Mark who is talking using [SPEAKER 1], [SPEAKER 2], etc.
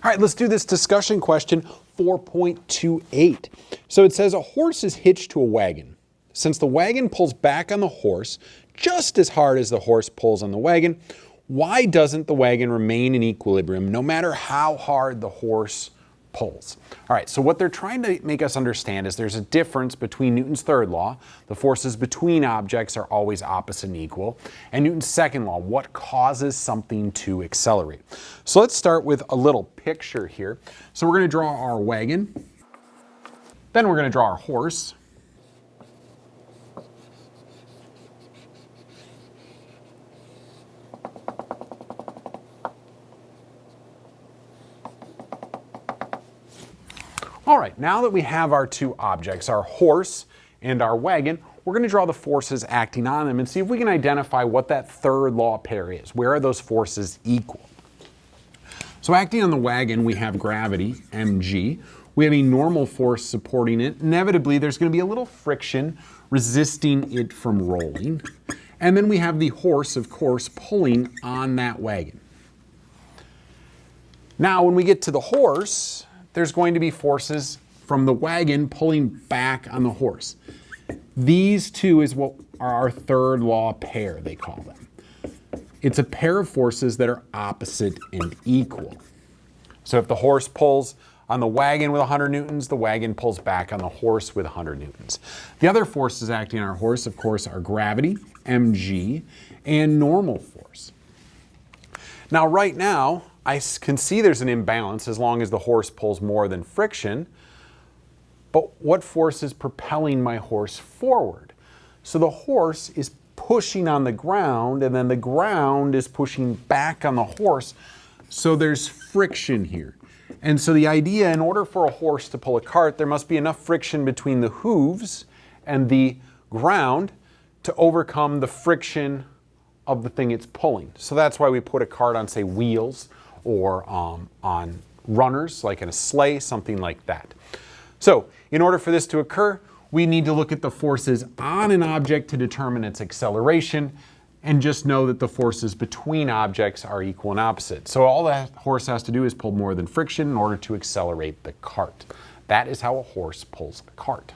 [SPEAKER 1] All right, let's do this discussion question 4.28. So it says a horse is hitched to a wagon. Since the wagon pulls back on the horse just as hard as the horse pulls on the wagon, why doesn't the wagon remain in equilibrium no matter how hard the horse pulls? All right, so what they're trying to make us understand is there's a difference between Newton's third law, the forces between objects are always opposite and equal, and Newton's second law, what causes something to accelerate. So let's start with a little picture here. So we're going to draw our wagon, then we're going to draw our horse. All right, now that we have our two objects, our horse and our wagon, we're going to draw the forces acting on them and see if we can identify what that third law pair is. Where are those forces equal? So acting on the wagon, we have gravity, mg. We have a normal force supporting it. Inevitably, there's going to be a little friction resisting it from rolling. And then we have the horse, of course, pulling on that wagon. Now, when we get to the horse, there's going to be forces from the wagon pulling back on the horse. These two is what are our third law pair, they call them. It's a pair of forces that are opposite and equal. So if the horse pulls on the wagon with 100 newtons, the wagon pulls back on the horse with 100 newtons. The other forces acting on our horse, of course, are gravity, mg, and normal force. Now, right now, I can see there's an imbalance as long as the horse pulls more than friction, but what force is propelling my horse forward? So the horse is pushing on the ground, and then the ground is pushing back on the horse, so there's friction here. And so the idea, in order for a horse to pull a cart, there must be enough friction between the hooves and the ground to overcome the friction of the thing it's pulling. So that's why we put a cart on, say, wheels, or on runners, like in a sleigh, something like that. So in order for this to occur, we need to look at the forces on an object to determine its acceleration, and just know that the forces between objects are equal and opposite. So all that horse has to do is pull more than friction in order to accelerate the cart. That is how a horse pulls a cart.